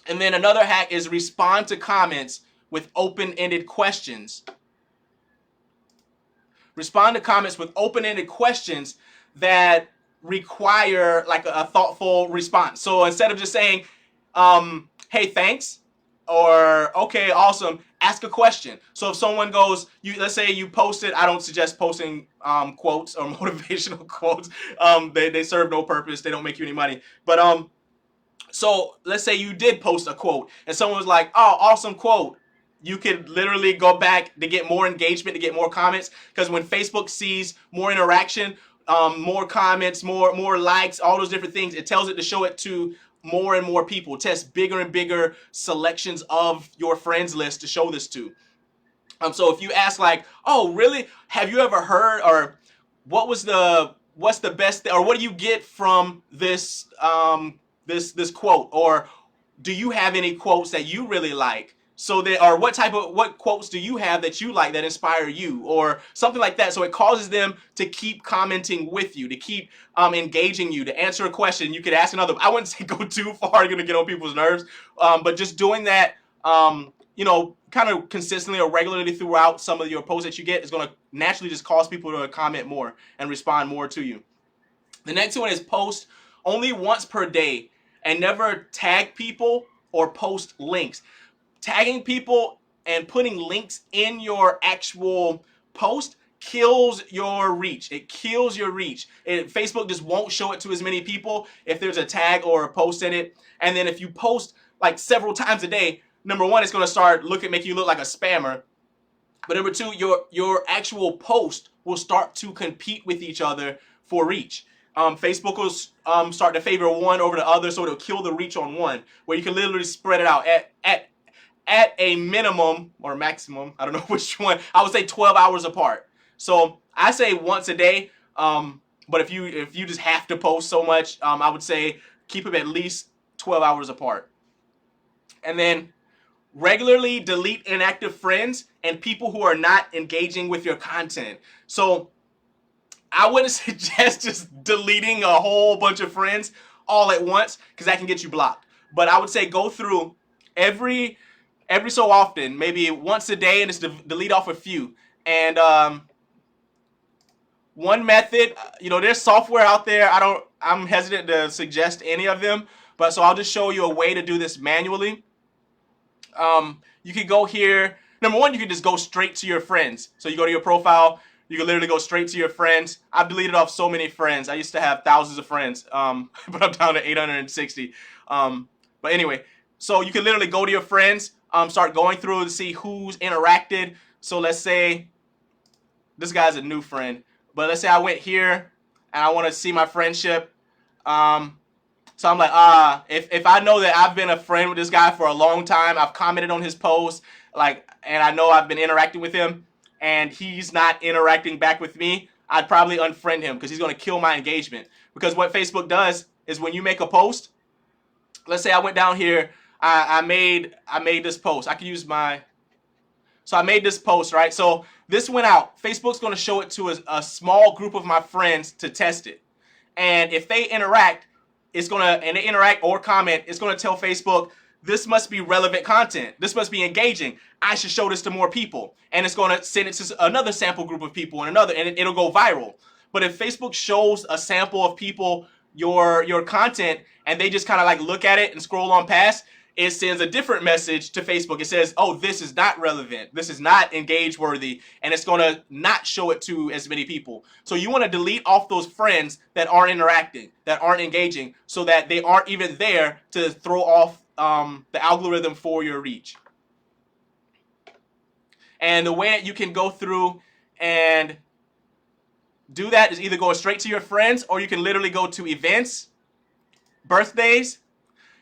And then another hack is respond to comments with open-ended questions. Respond to comments with open-ended questions that require like a thoughtful response. So instead of just saying, hey, thanks, or okay, awesome, ask a question. So if someone goes, let's say you posted, I don't suggest posting quotes or motivational quotes. They serve no purpose. They don't make you any money. But so let's say you did post a quote and someone was like, oh, awesome quote. You could literally go back to get more engagement, to get more comments, because when Facebook sees more interaction, more comments, more likes, all those different things, it tells it to show it to more and more people. Test bigger and bigger selections of your friends list to show this to. So if you ask like, oh, really? Have you ever heard, or what's the best, or what do you get from this this quote, or do you have any quotes that you really like? So that, or what quotes do you have that you like that inspire you, or something like that. So it causes them to keep commenting with you, to keep engaging you, to answer a question. You could ask another. I wouldn't say go too far, you're gonna get on people's nerves, but just doing that, you know, kind of consistently or regularly throughout some of your posts that you get is gonna naturally just cause people to comment more and respond more to you. The next one is post only once per day and never tag people or post links. Tagging people and putting links in your actual post kills your reach. It kills your reach. Facebook just won't show it to as many people if there's a tag or a post in it. And then if you post like several times a day, number one, it's going to start make you look like a spammer. But number two, your actual post will start to compete with each other for reach. Facebook will start to favor one over the other, so it'll kill the reach on one, where you can literally spread it out at a minimum or maximum. I don't know which one. I would say 12 hours apart. So I say once a day. But if you just have to post so much, I would say keep them at least 12 hours apart. And then regularly delete inactive friends and people who are not engaging with your content. So I wouldn't suggest just deleting a whole bunch of friends all at once, because that can get you blocked. But I would say go through every so often, maybe once a day, and just delete off a few. And one method, there's software out there. I'm hesitant to suggest any of them, but so I'll just show you a way to do this manually. You can go here. Number one, you can just go straight to your friends. So you go to your profile, you can literally go straight to your friends. I've deleted off so many friends. I used to have thousands of friends, but I'm down to 860. But anyway, so you can literally go to your friends, start going through to see who's interacted. So let's say this guy's a new friend, but let's say I went here and I want to see my friendship. So I'm like, if I know that I've been a friend with this guy for a long time, I've commented on his posts, and I know I've been interacting with him, and he's not interacting back with me, I'd probably unfriend him, because he's going to kill my engagement. Because what Facebook does is when you make a post, let's say I went down here, I made this post. I can use so I made this post, right? So this went out. Facebook's going to show it to a small group of my friends to test it. And if they interact, they interact or comment, it's gonna tell Facebook, this must be relevant content. This must be engaging. I should show this to more people. And it's gonna send it to another sample group of people and it'll go viral. But if Facebook shows a sample of people your content and they just kind of like look at it and scroll on past, it sends a different message to Facebook. It says, oh, this is not relevant. This is not engage worthy. And it's going to not show it to as many people. So you want to delete off those friends that aren't interacting, that aren't engaging, so that they aren't even there to throw off the algorithm for your reach. And the way that you can go through and do that is either go straight to your friends, or you can literally go to events, birthdays,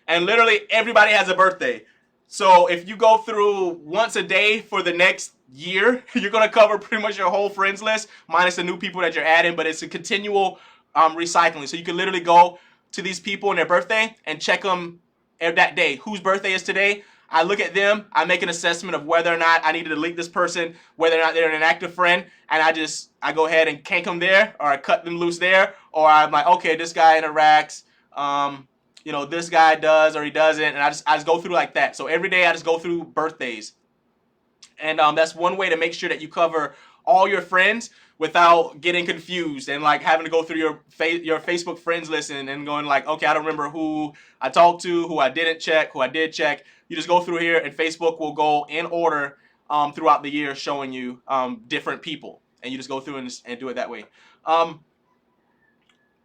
and literally everybody has a birthday. So if you go through once a day for the next year, you're going to cover pretty much your whole friends list, minus the new people that you're adding, but it's a continual recycling. So you can literally go to these people and their birthday and check them that day. Whose birthday is today? I look at them, I make an assessment of whether or not I need to delete this person, whether or not they're an active friend, and I go ahead and cank them there, or I cut them loose there, or I'm like, okay, this guy interacts, this guy does or he doesn't, and I just go through like that. So every day I just go through birthdays, and that's one way to make sure that you cover all your friends without getting confused and like having to go through your Facebook friends list and going like, okay, I don't remember who I talked to, who I didn't check, who I did check. You just go through here, and Facebook will go in order throughout the year, showing you different people, and you just go through and do it that way. And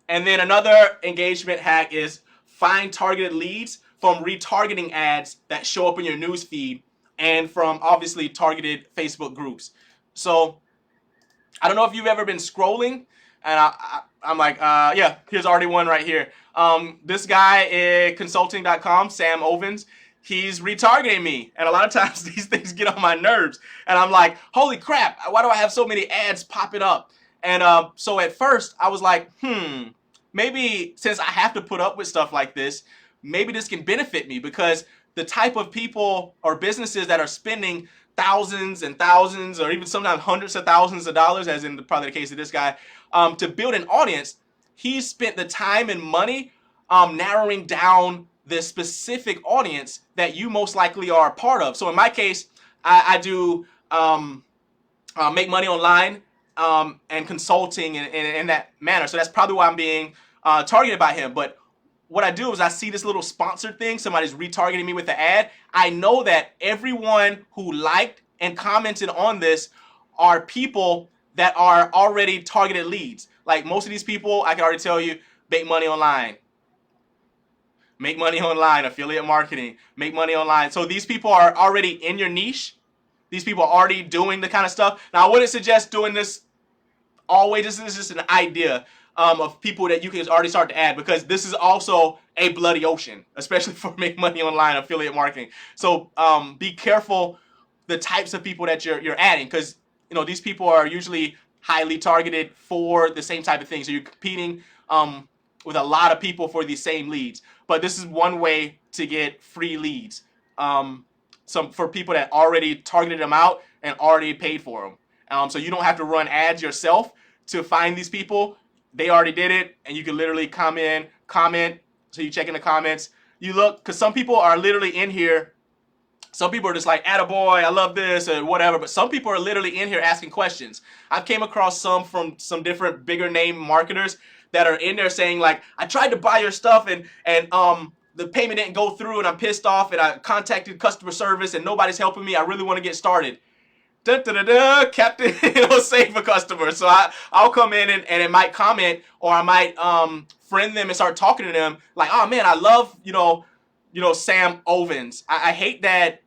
then another engagement hack is find targeted leads from retargeting ads that show up in your news feed and from obviously targeted Facebook groups. So I don't know if you've ever been scrolling, and I'm like, yeah, here's already one right here. This guy at consulting.com, Sam Ovens, he's retargeting me. And a lot of times these things get on my nerves. And I'm like, holy crap, why do I have so many ads popping up? And so at first I was like, maybe since I have to put up with stuff like this, maybe this can benefit me, because the type of people or businesses that are spending thousands and thousands, or even sometimes hundreds of thousands of dollars, as in probably the case of this guy, to build an audience, he's spent the time and money narrowing down the specific audience that you most likely are a part of. So in my case, I do make money online and consulting in that manner. So that's probably why I'm being targeted by him. But what I do is I see this little sponsored thing, somebody's retargeting me with the ad. I know that everyone who liked and commented on this are people that are already targeted leads. Like most of these people, I can already tell you, make money online, affiliate marketing, make money online. So these people are already in your niche. These people are already doing the kind of stuff. Now, I wouldn't suggest doing this always. This is just an idea of people that you can already start to add, because this is also a bloody ocean, especially for make money online affiliate marketing. So be careful the types of people that you're adding, because these people are usually highly targeted for the same type of thing. So you're competing with a lot of people for the same leads. But this is one way to get free leads. Some for people that already targeted them out and already paid for them. So you don't have to run ads yourself to find these people. They already did it, and you can literally come in, comment. So you check in the comments. You look, because some people are literally in here. Some people are just like, attaboy, I love this, or whatever. But some people are literally in here asking questions. I've came across some from some different bigger name marketers that are in there saying, like, I tried to buy your stuff and the payment didn't go through, and I'm pissed off, and I contacted customer service and nobody's helping me. I really want to get started. Dun, dun, dun, dun, Captain, save a customer. So I'll come in and it might comment, or I might friend them and start talking to them like, oh man, I love Sam Ovens. I hate that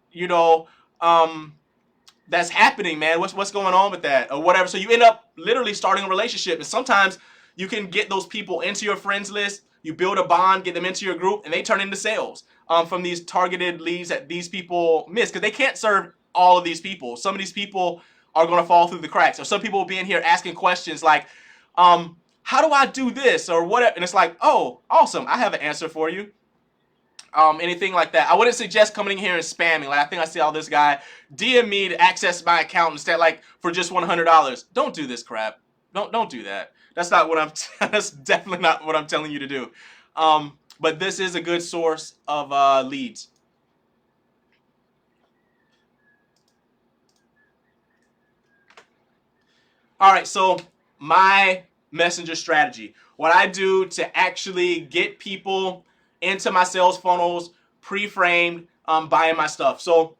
that's happening, man. What's going on with that, or whatever. So you end up literally starting a relationship, and sometimes you can get those people into your friends list. You build a bond, get them into your group, and they turn into sales from these targeted leads that these people miss, because they can't serve all of these people. Some of these people are going to fall through the cracks, or some people will be in here asking questions like, how do I do this, or whatever, and it's like, oh, awesome, I have an answer for you. Anything like that. I wouldn't suggest coming in here and spamming. Like, I think I see all this guy DM me to access my account instead, like, for just $100. Don't do this crap. Don't do that. That's not what that's definitely not what I'm telling you to do. But this is a good source of leads. All right, so my messenger strategy. What I do to actually get people into my sales funnels, pre-framed, buying my stuff. So,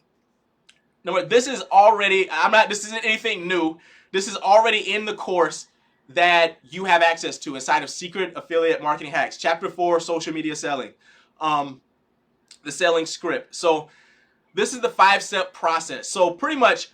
this is already, this isn't anything new. This is already in the course that you have access to inside of Secret Affiliate Marketing Hacks, Chapter 4, Social Media Selling, the selling script. So this is the 5-step process. So pretty much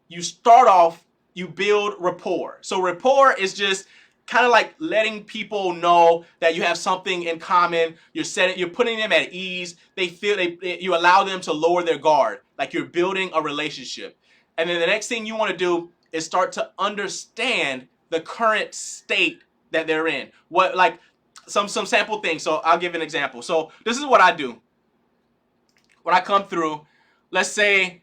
you start off, you build rapport. So rapport is just kind of like letting people know that you have something in common. You're putting them at ease. You allow them to lower their guard, like you're building a relationship. And then the next thing you want to do is start to understand the current state that they're in. What, like some sample things. So I'll give an example. So this is what I do. When I come through, let's say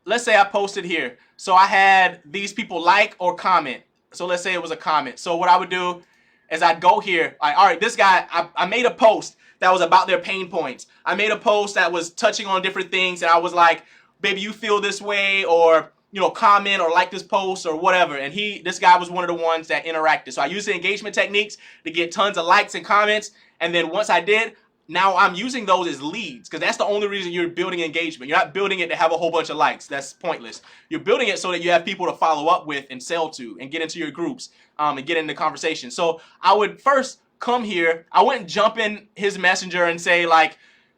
I posted here. So I had these people like or comment. So let's say it was a comment. So what I would do is I'd go here. All right, this guy, I made a post that was about their pain points. I made a post that was touching on different things, and I was like, baby, you feel this way, or comment or like this post or whatever. And this guy was one of the ones that interacted. So I used the engagement techniques to get tons of likes and comments. And then once I did, now I'm using those as leads, because that's the only reason you're building engagement. You're not building it to have a whole bunch of likes. That's pointless. You're building it so that you have people to follow up with and sell to and get into your groups and get into conversation. So I would first come here. I wouldn't jump in his messenger and say like,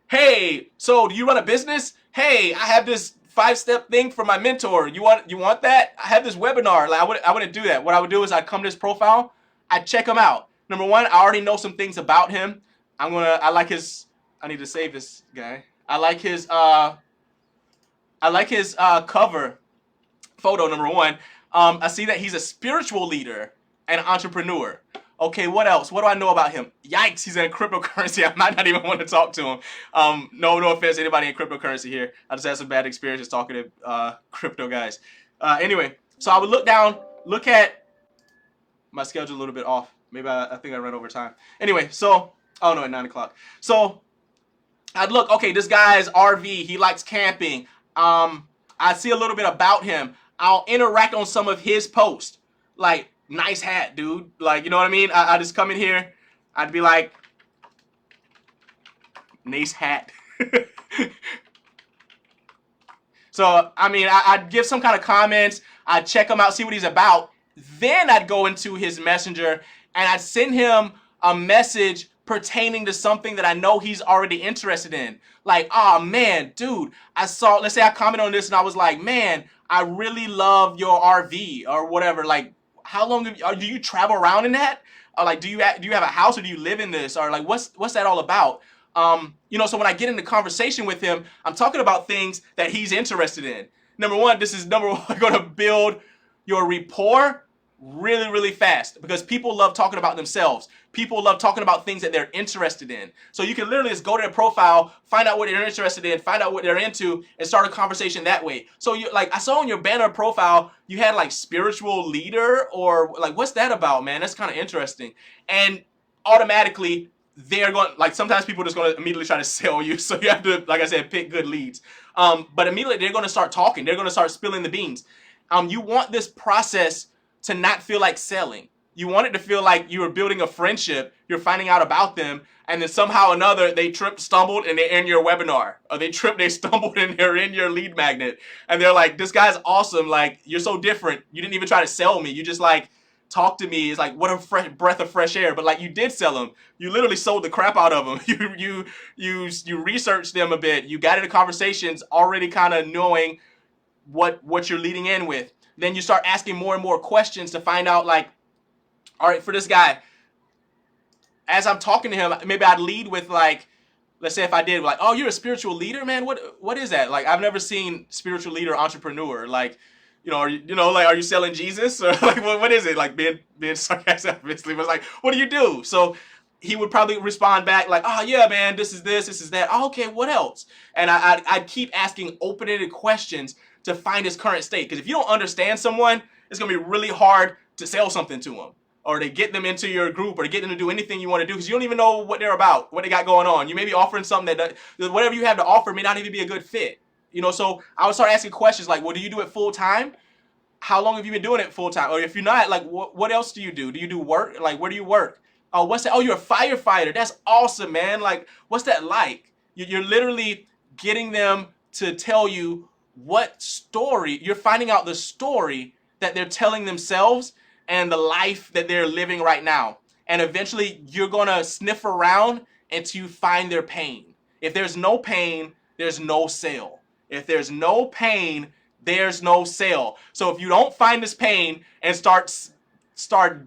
hey, so do you run a business? Hey, I have this 5-step thing for my mentor. You want that? I have this webinar. Like I wouldn't do that. What I would do is I'd come to his profile. I'd check him out. Number one, I already know some things about him. I need to save this guy. I like his cover photo, number one. I see that he's a spiritual leader and an entrepreneur. Okay, what else? What do I know about him? Yikes, he's in cryptocurrency. I might not even want to talk to him. No offense to anybody in cryptocurrency here. I just had some bad experiences talking to crypto guys. Anyway, so I would look at my schedule a little bit off. Maybe I think I ran over time. Anyway, so, oh no, at 9 o'clock. So I'd look, okay, this guy's RV. He likes camping. I see a little bit about him. I'll interact on some of his posts. Like, nice hat, dude. Like, you know what I mean? I just come in here, I'd be like, nice hat. So, I mean, I'd give some kind of comments. I'd check him out, see what he's about. Then I'd go into his messenger and I'd send him a message pertaining to something that I know he's already interested in. Like, oh man, dude, I saw, let's say I comment on this and I was like, man, I really love your RV or whatever. Like, how long do you travel around in that? Or like, do you have a house or do you live in this? Or like, what's that all about? So when I get into conversation with him, I'm talking about things that he's interested in. Number one, this is going to build your rapport really, really fast because people love talking about themselves. People love talking about things that they're interested in. So you can literally just go to their profile, find out what they're interested in, find out what they're into, and start a conversation that way. So you like I saw on your banner profile, you had like spiritual leader or like what's that about, man? That's kind of interesting. And automatically they're going like sometimes people are just going to immediately try to sell you. So you have to, like I said, pick good leads. But immediately they're going to start talking. They're going to start spilling the beans. You want this process to not feel like selling. You want it to feel like you are building a friendship. You're finding out about them, and then somehow or another they tripped, stumbled, and they're in your webinar. Or they tripped, they stumbled, and they're in your lead magnet. And they're like, "This guy's awesome. Like you're so different. You didn't even try to sell me. You just like talk to me." It's like what a breath of fresh air. But like you did sell them. You literally sold the crap out of them. You researched them a bit. You got into conversations already kind of knowing what you're leading in with. Then you start asking more and more questions to find out like, all right, for this guy, as I'm talking to him, maybe I'd lead with like, let's say if I did like, oh, you're a spiritual leader, man. What is that? Like, I've never seen spiritual leader entrepreneur. Like, like, are you selling Jesus or like, what is it? Like being sarcastic, obviously, but like, what do you do? So he would probably respond back like, oh yeah, man, this is that. Oh, okay, what else? And I'd keep asking open-ended questions to find his current state. Because if you don't understand someone, it's going to be really hard to sell something to them or to get them into your group or to get them to do anything you want to do because you don't even know what they're about, what they got going on. You may be offering something that whatever you have to offer may not even be a good fit. So I would start asking questions like, well, do you do it full time? How long have you been doing it full time? Or if you're not, like, what else do you do? Do you do work? Like, where do you work? Oh, what's that? Oh, you're a firefighter. That's awesome, man. Like, what's that like? You're literally getting them to tell you what story, you're finding out the story that they're telling themselves and the life that they're living right now. And eventually you're going to sniff around until you find their pain. If there's no pain, there's no sale. If there's no pain, there's no sale. So if you don't find this pain and start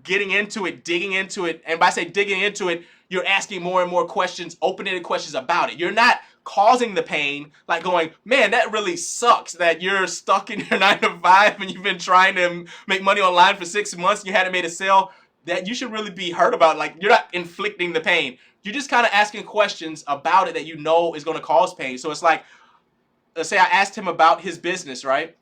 getting into it, digging into it, and by say digging into it, you're asking more and more questions, open-ended questions about it. You're not causing the pain, like going, man, that really sucks that you're stuck in your 9 to 5 and you've been trying to make money online for 6 months and you hadn't made a sale. That you should really be hurt about. Like you're not inflicting the pain. You're just kind of asking questions about it that you know is going to cause pain. So it's like, let's say I asked him about his business, right?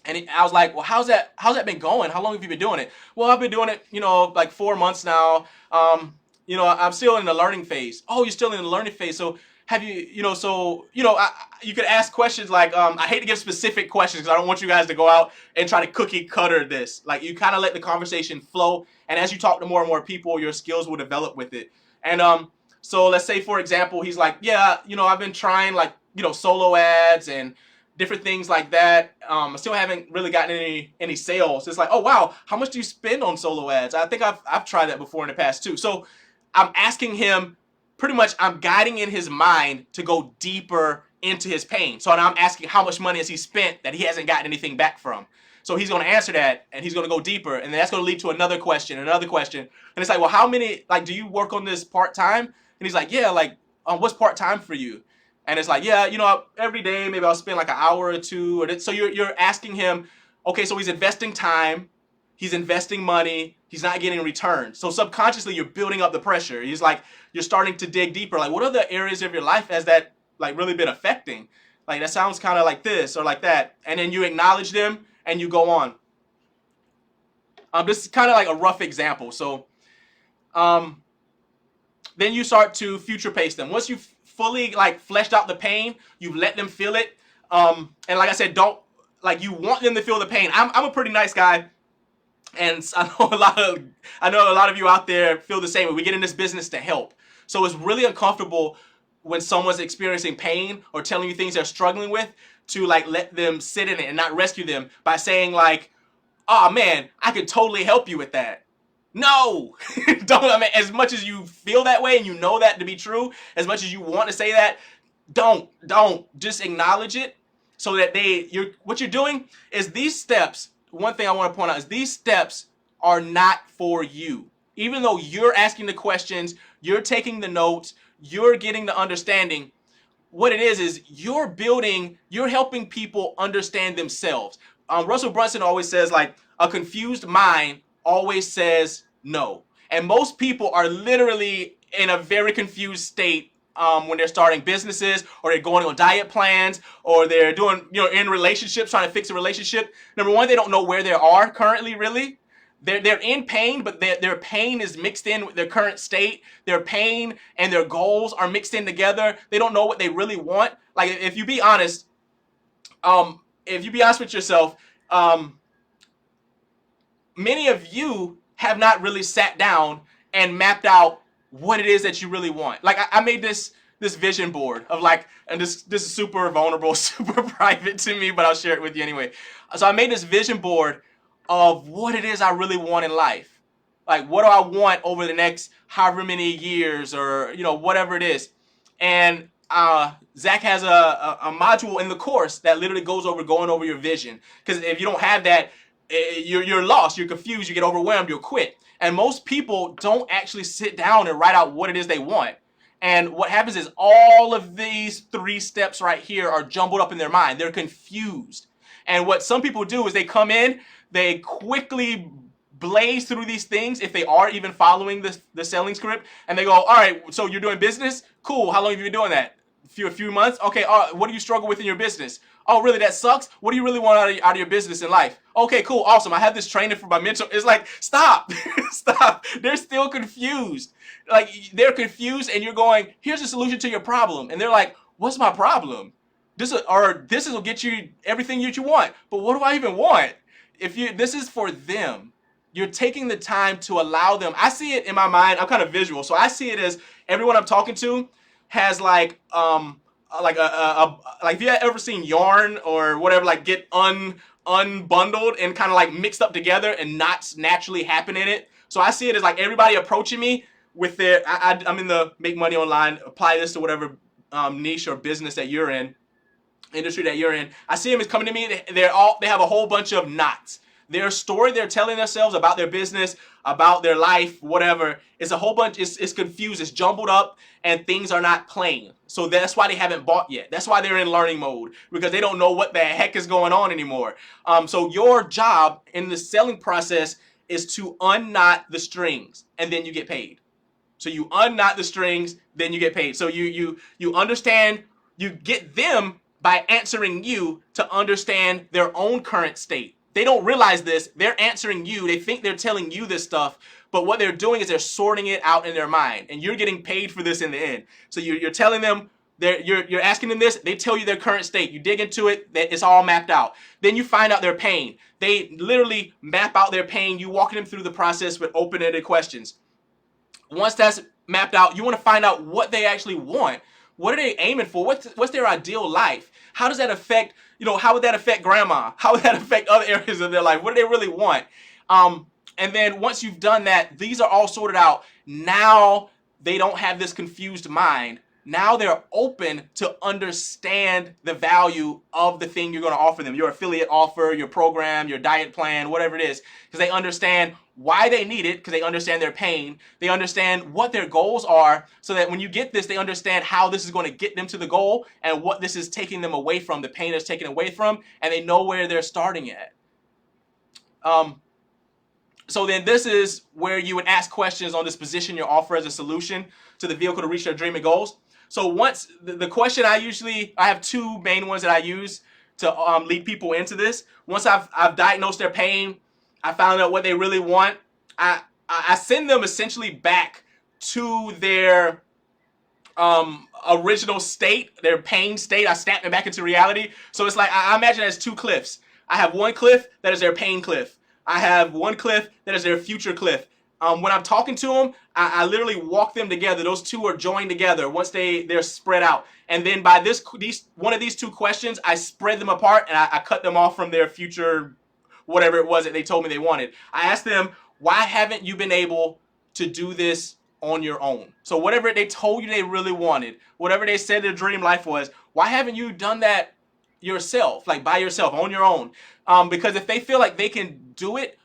And I was like, well, how's that been going? How long have you been doing it? Well, I've been doing it, like 4 months now. I'm still in the learning phase. Oh, you're still in the learning phase. So have you, you could ask questions like, I hate to give specific questions because I don't want you guys to go out and try to cookie cutter this. Like you kind of let the conversation flow. And as you talk to more and more people, your skills will develop with it. And so let's say, for example, he's like, yeah, I've been trying like, solo ads and different things like that. I still haven't really gotten any sales. It's like, oh wow, how much do you spend on solo ads? I think I've tried that before in the past too. So I'm asking him, pretty much I'm guiding in his mind to go deeper into his pain. So now I'm asking how much money has he spent that he hasn't gotten anything back from. So he's going to answer that and he's going to go deeper. And then that's going to lead to another question. And it's like, well, how many, like, do you work on this part-time? And he's like, yeah, like, what's part-time for you? And it's like, yeah, every day maybe I'll spend like an hour or two. So you're asking him, okay, so he's investing time, he's investing money, he's not getting returns. So subconsciously you're building up the pressure. He's like, you're starting to dig deeper. Like, what are the areas of your life has that like really been affecting? Like that sounds kind of like this or like that. And then you acknowledge them and you go on. This is kind of like a rough example. So then you start to future pace them. Once you've fully like fleshed out the pain, you let them feel it. And like I said, don't like you want them to feel the pain. I'm a pretty nice guy. And I know a lot of you out there feel the same way. We get in this business to help. So it's really uncomfortable when someone's experiencing pain or telling you things they're struggling with, to like let them sit in it and not rescue them by saying like, "Oh man, I could totally help you with that." No, don't. I mean, as much as you feel that way and you know that to be true, as much as you want to say that, don't just acknowledge it, so that what you're doing is these steps. One thing I want to point out is these steps are not for you. Even though you're asking the questions, you're taking the notes, you're getting the understanding, what it is you're helping people understand themselves. Russell Brunson always says, like, a confused mind always says no. And most people are literally in a very confused state when they're starting businesses, or they're going on diet plans, or they're doing, in relationships, trying to fix a relationship. Number one, they don't know where they are currently, really. They're in pain, but their pain is mixed in with their current state. Their pain and their goals are mixed in together. They don't know what they really want. Like, if you be honest, with yourself, many of you have not really sat down and mapped out what it is that you really want. Like, I made this vision board of, like, and this is super vulnerable, super private to me, but I'll share it with you anyway. So I made this vision board of what it is I really want in life. Like, what do I want over the next however many years, or whatever it is. And Zach has a module in the course that literally going over your vision. Because if you don't have that, you're lost, you're confused, you get overwhelmed, you'll quit. And most people don't actually sit down and write out what it is they want. And what happens is all of these 3 steps right here are jumbled up in their mind. They're confused. And what some people do is they come in, they quickly blaze through these things, if they are even following the selling script, and they go, all right, so you're doing business? Cool. How long have you been doing that? A few months? Okay. What do you struggle with in your business? Oh, really? That sucks? What do you really want out of your business in life? Okay, cool. Awesome. I have this training for my mentor. It's like, stop. Stop. They're still confused. Like, they're confused, and you're going, here's a solution to your problem. And they're like, what's my problem? This will get you everything that you want. But what do I even want? This is for them. You're taking the time to allow them. I see it in my mind. I'm kind of visual, so I see it as everyone I'm talking to has like like if you ever seen yarn or whatever, like, get unbundled and kind of like mixed up together and knots naturally happen in it. So I see it as like everybody approaching me with their. I'm in the make money online. Apply this to whatever niche or business that you're in, industry that you're in. I see them as coming to me. They have a whole bunch of knots. Their story they're telling themselves about their business, about their life, whatever, it's a whole bunch. It's confused. It's jumbled up, and things are not plain. So that's why they haven't bought yet. That's why they're in learning mode, because they don't know what the heck is going on anymore. So your job in the selling process is to unknot the strings, and then you get paid. So you unknot the strings, then you get paid. So you understand. You get them by answering you to understand their own current state. They don't realize this. They're answering you. They think they're telling you this stuff, but what they're doing is they're sorting it out in their mind, and you're getting paid for this in the end. So you're telling them, you're asking them this. They tell you their current state. You dig into it. It's all mapped out. Then you find out their pain. They literally map out their pain. You walking them through the process with open-ended questions. Once that's mapped out, you want to find out what they actually want. What are they aiming for? What's their ideal life? How does that affect, how would that affect grandma? How would that affect other areas of their life? What do they really want? And then once you've done that, these are all sorted out. Now they don't have this confused mind. Now they're open to understand the value of the thing you're going to offer them, your affiliate offer, your program, your diet plan, whatever it is, because they understand why they need it, because they understand their pain. They understand what their goals are, so that when you get this, they understand how this is going to get them to the goal and what this is taking them away from, the pain is taken away from, and they know where they're starting at. So then this is where you would ask questions on this, position your offer as a solution to the vehicle to reach their dream and goals. So once the question I have 2 main ones that I use to lead people into this. Once I've diagnosed their pain, I found out what they really want, I send them essentially back to their original state, their pain state. I snap them back into reality. So it's like, I imagine it as 2 cliffs. I have one cliff that is their pain cliff. I have one cliff that is their future cliff. When I'm talking to them, I literally walk them together. Those two are joined together once they're spread out. And then by one of these two questions, I spread them apart and I cut them off from their future, whatever it was that they told me they wanted. I asked them, why haven't you been able to do this on your own? So whatever they told you they really wanted, whatever they said their dream life was, why haven't you done that yourself, like by yourself, on your own? Because if they feel like they can do it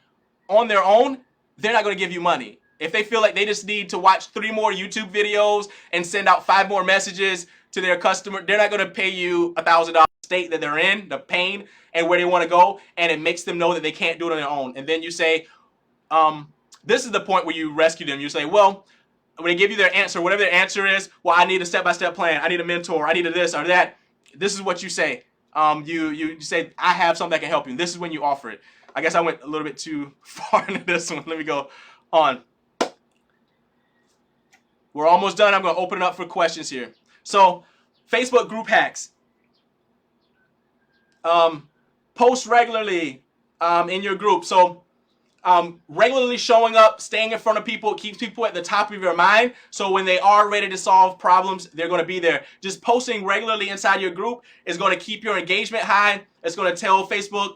on their own, they're not going to give you money. If they feel like they just need to watch 3 more YouTube videos and send out 5 more messages to their customer, they're not going to pay you $1,000 state that they're in, the pain and where they want to go, and it makes them know that they can't do it on their own. And then you say, this is the point where you rescue them. You say, well, when they give you their answer, whatever their answer is, well, I need a step-by-step plan. I need a mentor. I need a this or that. This is what you say. You say, I have something that can help you. This is when you offer it. I guess I went a little bit too far into this one. Let me go on. We're almost done. I'm going to open it up for questions here. So, Facebook group hacks. Post regularly in your group. So, regularly showing up, staying in front of people, it keeps people at the top of your mind. So when they are ready to solve problems, they're going to be there. Just posting regularly inside your group is going to keep your engagement high. It's going to tell Facebook,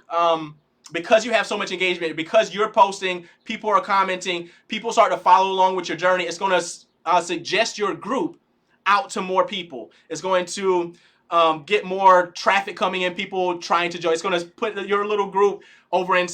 because you have so much engagement, because you're posting, people are commenting, people start to follow along with your journey. It's going to suggest your group out to more people. It's going to get more traffic coming in, people trying to join. It's going to put your little group over in